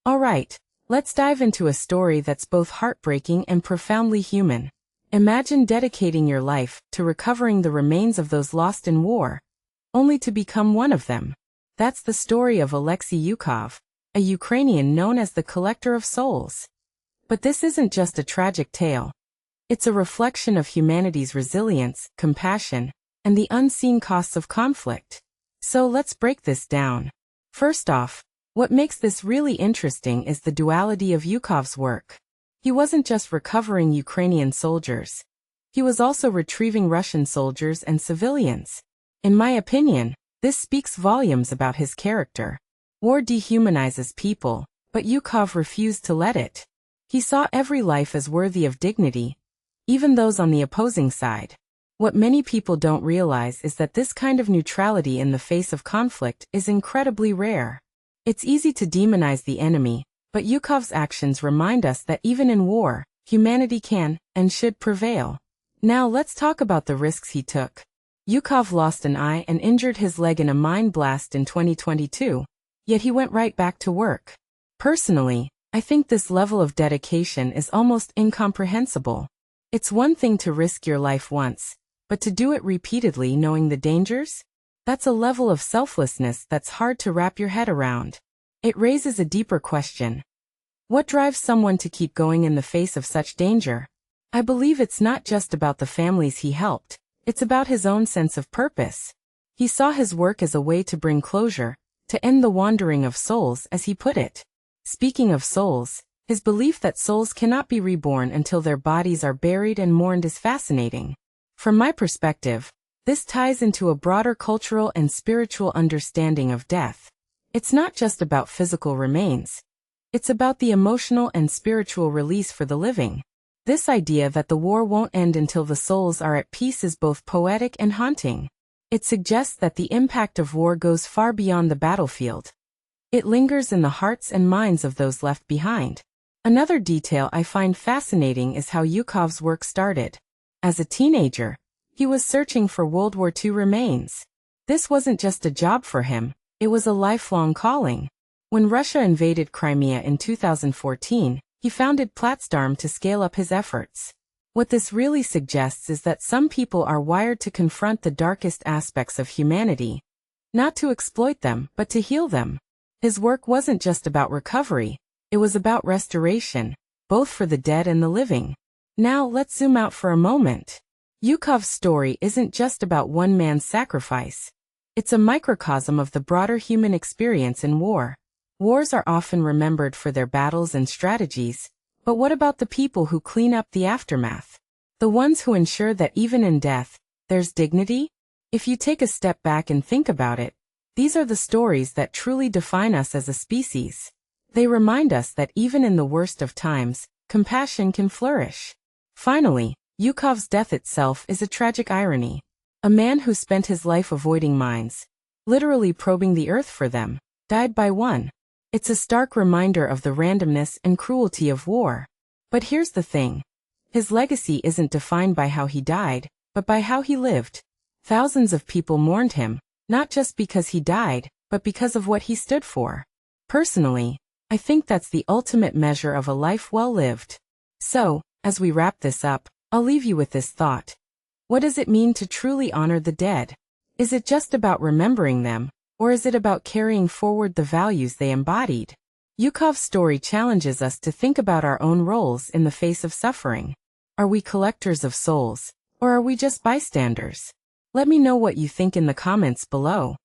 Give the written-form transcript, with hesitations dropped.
Alright, let's dive into a story that's both heartbreaking and profoundly human. Imagine dedicating your life to recovering the remains of those lost in war, only to become one of them. That's the story of Oleksiy Yukov, a Ukrainian known as the collector of souls. But this isn't just a tragic tale. It's a reflection of humanity's resilience, compassion, and the unseen costs of conflict. So let's break this down. First off, what makes this really interesting is the duality of Yukov's work. He wasn't just recovering Ukrainian soldiers. He was also retrieving Russian soldiers and civilians. In my opinion, this speaks volumes about his character. War dehumanizes people, but Yukov refused to let it. He saw every life as worthy of dignity, even those on the opposing side. What many people don't realize is that this kind of neutrality in the face of conflict is incredibly rare. It's easy to demonize the enemy, but Yukov's actions remind us that even in war, humanity can and should prevail. Now let's talk about the risks he took. Yukov lost an eye and injured his leg in a mine blast in 2022, yet he went right back to work. Personally, I think this level of dedication is almost incomprehensible. It's one thing to risk your life once, but to do it repeatedly knowing the dangers? That's a level of selflessness that's hard to wrap your head around. It raises a deeper question. What drives someone to keep going in the face of such danger? I believe it's not just about the families he helped, it's about his own sense of purpose. He saw his work as a way to bring closure, to end the wandering of souls, as he put it. Speaking of souls, his belief that souls cannot be reborn until their bodies are buried and mourned is fascinating. From my perspective, this ties into a broader cultural and spiritual understanding of death. It's not just about physical remains. It's about the emotional and spiritual release for the living. This idea that the war won't end until the souls are at peace is both poetic and haunting. It suggests that the impact of war goes far beyond the battlefield. It lingers in the hearts and minds of those left behind. Another detail I find fascinating is how Yukov's work started. As a teenager, he was searching for World War II remains. This wasn't just a job for him, it was a lifelong calling. When Russia invaded Crimea in 2014, he founded Platsdarm to scale up his efforts. What this really suggests is that some people are wired to confront the darkest aspects of humanity, not to exploit them, but to heal them. His work wasn't just about recovery, it was about restoration, both for the dead and the living. Now let's zoom out for a moment. Yukov's story isn't just about one man's sacrifice. It's a microcosm of the broader human experience in war. Wars are often remembered for their battles and strategies, but what about the people who clean up the aftermath? The ones who ensure that even in death, there's dignity? If you take a step back and think about it, these are the stories that truly define us as a species. They remind us that even in the worst of times, compassion can flourish. Finally, Yukov's death itself is a tragic irony. A man who spent his life avoiding mines, literally probing the earth for them, died by one. It's a stark reminder of the randomness and cruelty of war. But here's the thing. His legacy isn't defined by how he died, but by how he lived. Thousands of people mourned him, not just because he died, but because of what he stood for. Personally, I think that's the ultimate measure of a life well lived. So, as we wrap this up, I'll leave you with this thought. What does it mean to truly honor the dead? Is it just about remembering them, or is it about carrying forward the values they embodied? Yukov's story challenges us to think about our own roles in the face of suffering. Are we collectors of souls, or are we just bystanders? Let me know what you think in the comments below.